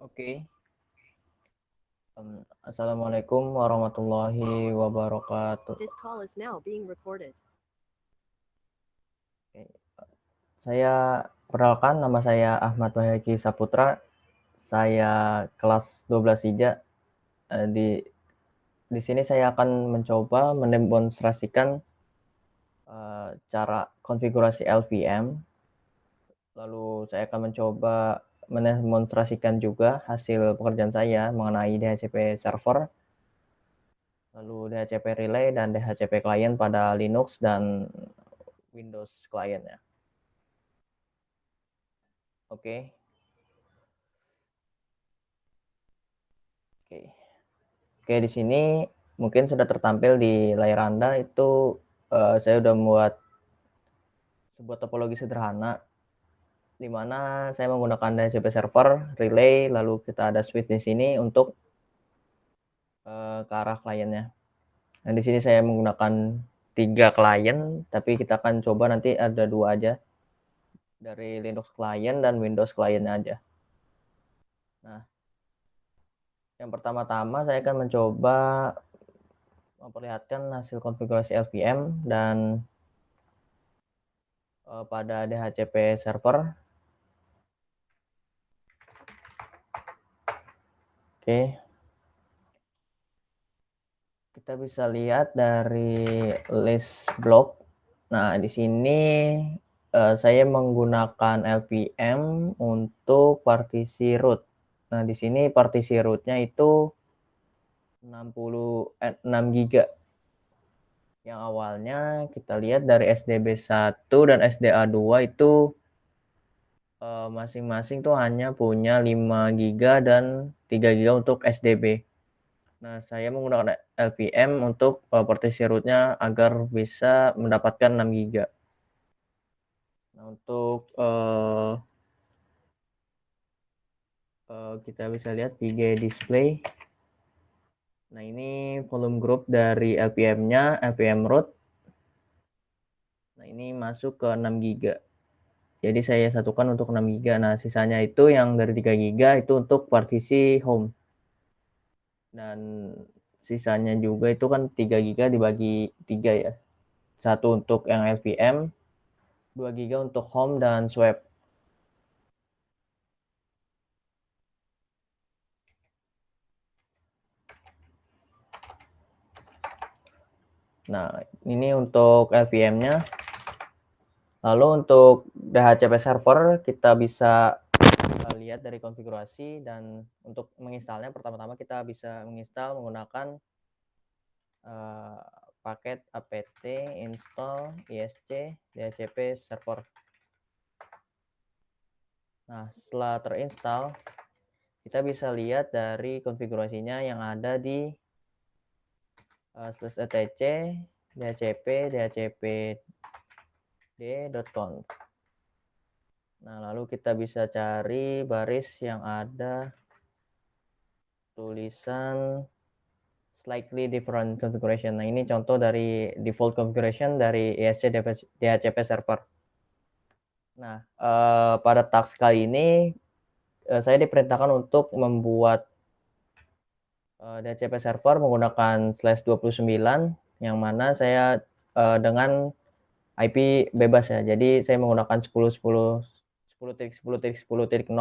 Oke. Assalamualaikum warahmatullahi wabarakatuh. This call is now being recorded. Oke. Saya perkenalkan, nama saya Ahmad Wahyaki Saputra. Saya kelas 12 Hija. Di sini saya akan mencoba mendemonstrasikan cara konfigurasi LVM. Lalu saya akan mencoba mendemonstrasikan juga hasil pekerjaan saya mengenai DHCP server, lalu DHCP relay dan DHCP client pada Linux dan Windows client ya. Oke. Oke. Oke, di sini mungkin sudah tertampil di layar Anda itu saya sudah membuat sebuah topologi sederhana di mana saya menggunakan DHCP server, relay, lalu kita ada switch di sini untuk ke arah kliennya. Nah, di sini saya menggunakan 3 klien, tapi kita akan coba nanti ada 2 aja. Dari Linux client dan Windows client aja. Nah, yang pertama-tama saya akan mencoba memperlihatkan hasil konfigurasi LVM dan pada DHCP server. Oke. Kita bisa lihat dari list block. Nah, di sini saya menggunakan LVM untuk partisi root. Nah, di sini partisi rootnya itu 6 GB. Yang awalnya kita lihat dari SDB1 dan SDA2 itu masing-masing tuh hanya punya 5 GB dan 3 GB untuk SDB. Nah, saya menggunakan LVM untuk partisi rootnya agar bisa mendapatkan 6 GB. Nah, untuk kita bisa lihat VG display. Nah, ini volume group dari LVM-nya, LVM root. Nah, ini masuk ke 6 GB. Jadi saya satukan untuk 6 GB. Nah, sisanya itu yang dari 3 GB itu untuk partisi home. Dan sisanya juga itu kan 3 GB dibagi 3 ya. Satu untuk yang LVM, 2 GB untuk home dan swap. Nah, ini untuk LVM-nya. Lalu untuk DHCP server kita bisa lihat dari konfigurasi, dan untuk menginstalnya pertama-tama kita bisa menginstal menggunakan paket apt install isc dhcp server. Nah, setelah terinstall kita bisa lihat dari konfigurasinya yang ada di /etc dhcp dhcpd.conf. Nah, lalu kita bisa cari baris yang ada tulisan slightly different configuration. Nah, ini contoh dari default configuration dari ISC DHCP server. Nah, pada task kali ini saya diperintahkan untuk membuat DHCP server menggunakan /29 yang mana saya dengan IP bebas ya. Jadi saya menggunakan 10.10.10.10.0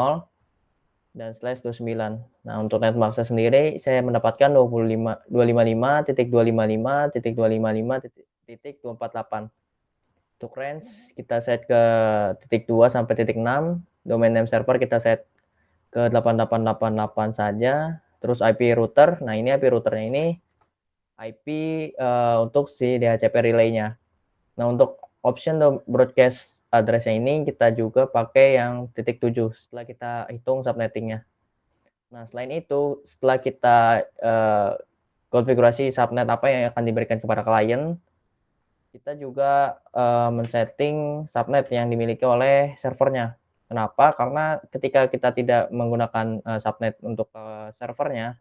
dan /29. Nah, untuk network sendiri saya mendapatkan 255.255.255.248. Untuk range kita set ke titik 2 sampai titik 6. Domain name server kita set ke 8888 saja. Terus IP router. Nah, ini IP routernya ini IP untuk si DHCP relay-nya. Nah, untuk option broadcast address-nya ini kita juga pakai yang titik 7 setelah kita hitung subnetting-nya. Nah, selain itu, setelah kita konfigurasi subnet apa yang akan diberikan kepada klien, kita juga men-setting subnet yang dimiliki oleh servernya. Kenapa? Karena ketika kita tidak menggunakan subnet untuk servernya,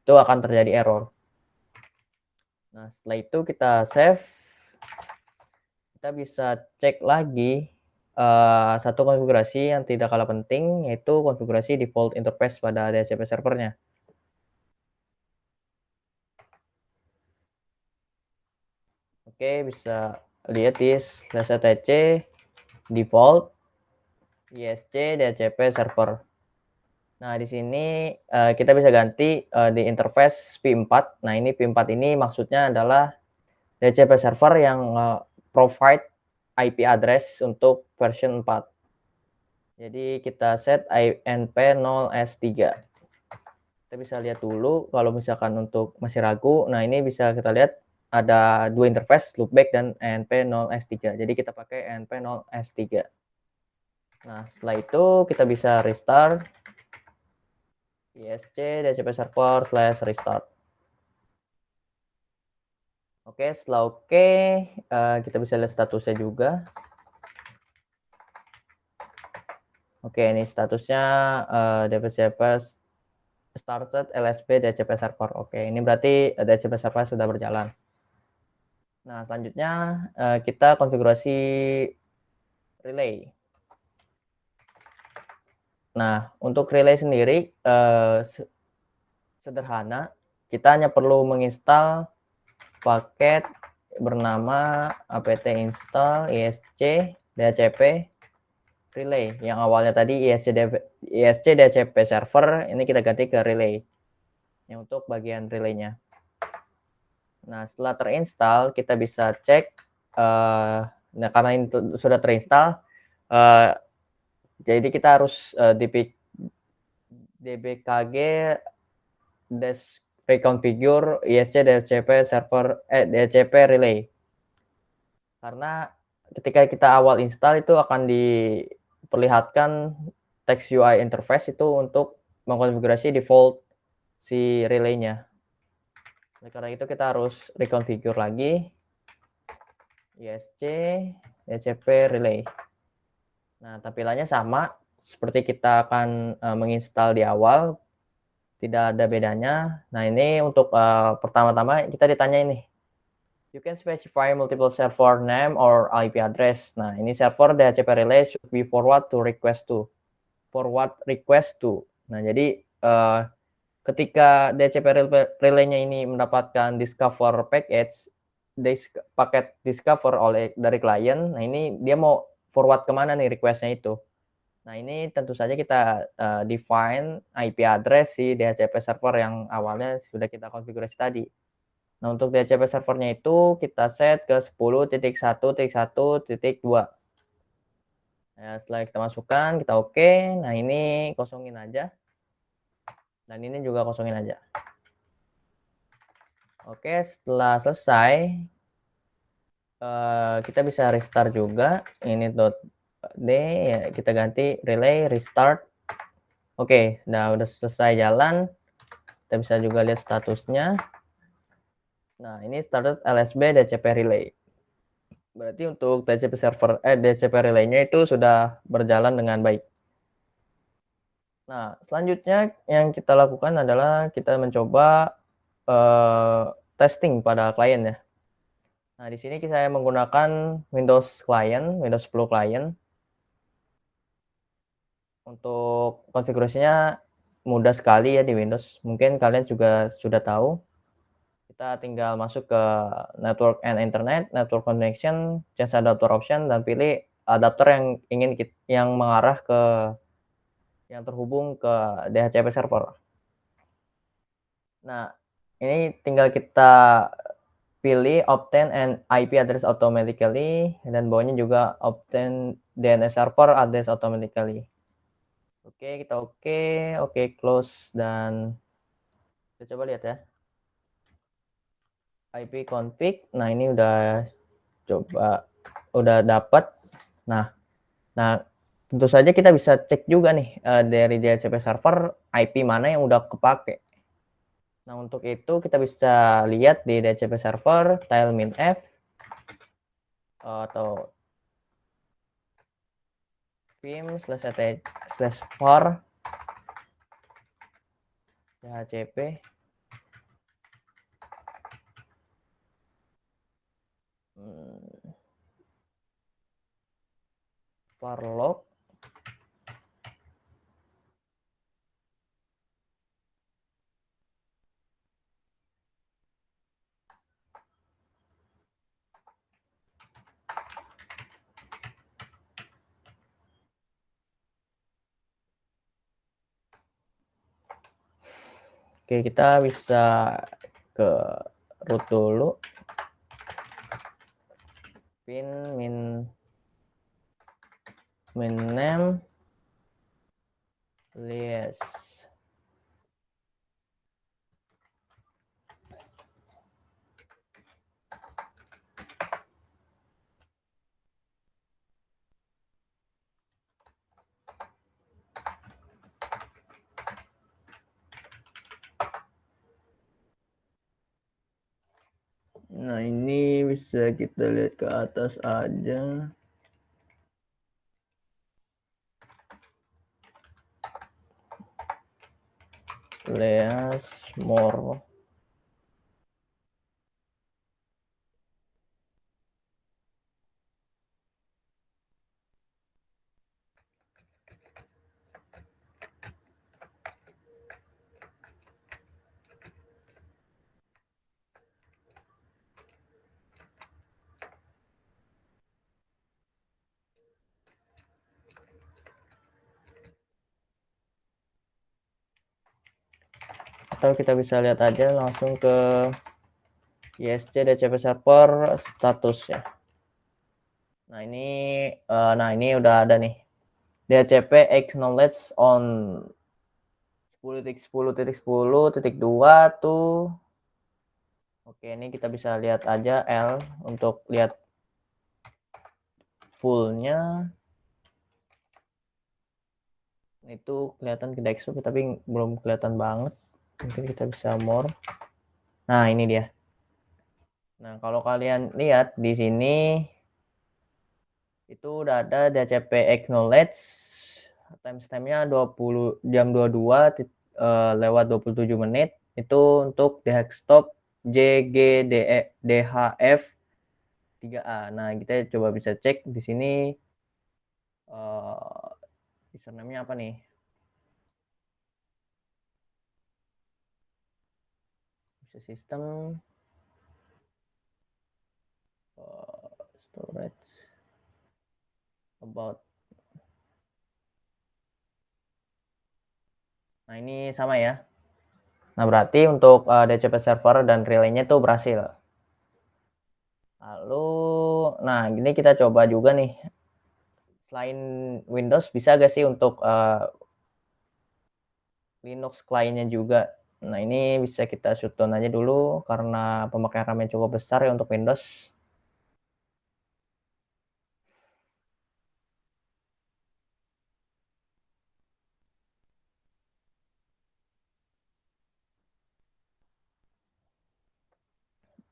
itu akan terjadi error. Nah, setelah itu kita save. Kita bisa cek lagi satu konfigurasi yang tidak kalah penting, yaitu konfigurasi default interface pada DHCP servernya. Oke, bisa lihat di /etc default ISC DHCP server. Nah, di sini kita bisa ganti di interface P4. Nah, ini P4 ini maksudnya adalah DHCP server yang provide IP address untuk version 4. Jadi kita set INP0S3. Kita bisa lihat dulu kalau misalkan untuk masih ragu. Nah, ini bisa kita lihat ada dua interface, loopback dan INP0S3. Jadi kita pakai INP0S3. Nah, setelah itu kita bisa restart ISC DHCP server /restart. Oke, setelah oke, kita bisa lihat statusnya juga. Oke, ini statusnya DHCP started LSB DHCP server. Oke, ini berarti DHCP server sudah berjalan. Nah, selanjutnya kita konfigurasi relay. Nah, untuk relay sendiri sederhana, kita hanya perlu menginstal paket bernama apt install isc dhcp relay yang awalnya tadi isc dhcp server, ini kita ganti ke relay yang untuk bagian relaynya. Nah, setelah terinstall kita bisa cek nah, karena ini sudah terinstall, jadi kita harus dbkg reconfigure isc dhcp server dhcp relay. Karena ketika kita awal install itu akan diperlihatkan text UI interface itu untuk mengkonfigurasi default si relaynya. Oleh karena itu kita harus reconfigure lagi isc dhcp relay. Nah, tampilannya sama seperti kita akan menginstal di awal, tidak ada bedanya. Nah, ini untuk pertama-tama kita ditanya ini, you can specify multiple server name or IP address. Nah, ini server DHCP relay should be forward request to. Nah, jadi ketika DHCP relay-nya ini mendapatkan discover package, paket discover dari klien, nah ini dia mau forward kemana nih request-nya itu. Nah, ini tentu saja kita define IP address si DHCP server yang awalnya sudah kita konfigurasi tadi. Nah, untuk DHCP servernya itu kita set ke 10.1.1.2. Nah, setelah kita masukkan, kita oke. Nah, ini kosongin aja. Dan ini juga kosongin aja. Oke, setelah selesai, kita bisa restart juga. Ini .d, ya, kita ganti relay restart. Oke, nah udah selesai jalan. Kita bisa juga lihat statusnya. Nah, ini started LSB DHCP relay. Berarti untuk DHCP relay-nya itu sudah berjalan dengan baik. Nah, selanjutnya yang kita lakukan adalah kita mencoba testing pada klien ya. Nah, di sini saya menggunakan Windows 10 client. Untuk konfigurasinya mudah sekali ya di Windows. Mungkin kalian juga sudah tahu. Kita tinggal masuk ke network and internet, network connection, change adapter option, dan pilih adapter yang mengarah ke yang terhubung ke DHCP server. Nah, ini tinggal kita pilih obtain an IP address automatically, dan bawahnya juga obtain DNS server address automatically. Oke, kita oke, close, dan kita coba lihat ya. IP config. Nah, ini udah dapat. Nah, tentu saja kita bisa cek juga nih dari DHCP server IP mana yang udah kepake. Nah, untuk itu kita bisa lihat di DHCP server tileminf atau vim/var DHCP. Parlog Oke, kita bisa ke root dulu. Pin min name list. Nah, ini bisa kita lihat ke atas aja. Leas more. Atau kita bisa lihat aja langsung ke ISC DCP server status ya. Nah, ini udah ada nih. DCP acknowledge on 10.10.10.2 tuh. Oke, ini kita bisa lihat aja L untuk lihat fullnya. Itu kelihatan ke desktop tapi belum kelihatan banget. Mungkin kita bisa more. Nah, ini dia. Nah, kalau kalian lihat di sini itu udah ada DCP acknowledge timestampnya jam 22 lewat 27 menit itu untuk desktop JGDHF 3A. Nah, kita coba bisa cek di sini username-nya apa nih? Bisa sistem storage about. Nah, ini sama ya. Nah, berarti untuk DCP server dan relaynya itu berhasil. Lalu, nah ini kita coba juga nih. Selain Windows, bisa gak sih untuk Linux kliennya juga? Nah, ini bisa kita shutdown aja dulu karena pemakaian RAM yang cukup besar ya untuk Windows.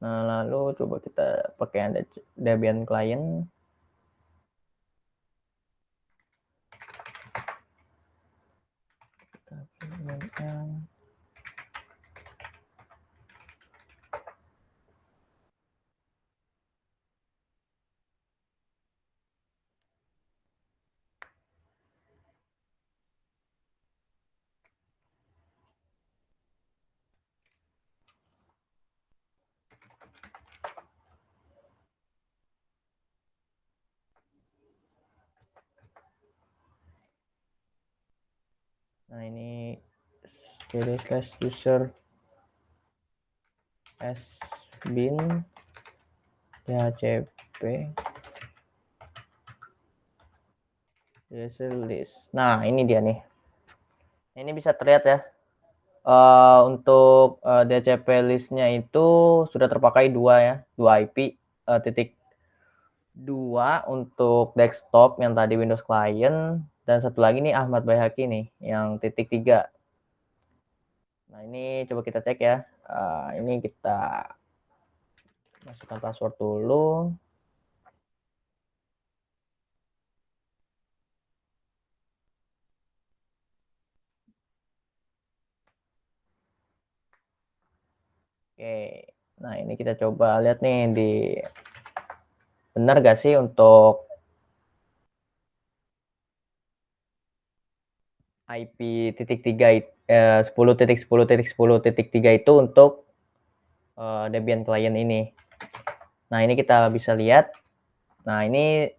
Nah, lalu coba kita pakai Debian client. Nah, ini jadi /user sbin dhcp list. Nah, ini dia nih. Ini bisa terlihat ya. Untuk DCP listnya itu sudah terpakai 2 IP titik 2 untuk desktop yang tadi Windows Client, dan satu lagi nih Ahmad Baihaqi nih yang titik 3. Nah, ini coba kita cek ya. Ini kita masukkan password dulu. Oke, nah ini kita coba lihat nih benar gak sih untuk IP.3 10.10.10.3 itu untuk Debian client ini. Nah, ini kita bisa lihat. Nah, ini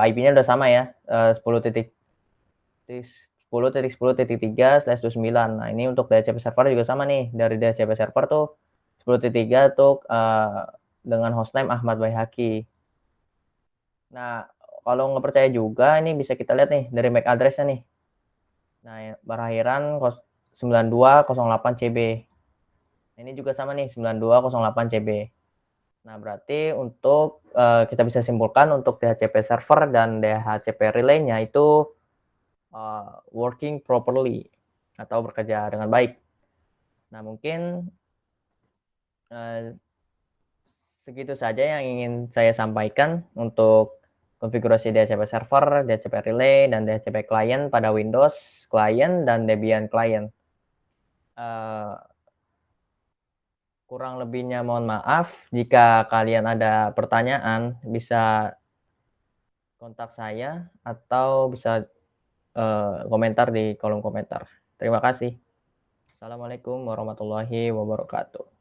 IP-nya udah sama ya, 10.10.10.3/29. Nah, ini untuk DHCP server juga sama nih. Dari DHCP server tuh 10.3 untuk dengan hostname Ahmad Baihaqi. Nah, kalau nggak percaya juga, ini bisa kita lihat nih dari MAC address-nya nih. Nah, berakhiran 9208 CB. Ini juga sama nih 9208 CB. Nah, berarti untuk kita bisa simpulkan untuk DHCP server dan DHCP relay-nya itu working properly atau bekerja dengan baik. Nah, mungkin segitu saja yang ingin saya sampaikan untuk konfigurasi DHCP server, DHCP relay, dan DHCP client pada Windows client dan Debian client. Kurang lebihnya mohon maaf. Jika kalian ada pertanyaan, bisa kontak saya atau bisa komentar di kolom komentar. Terima kasih. Assalamualaikum warahmatullahi wabarakatuh.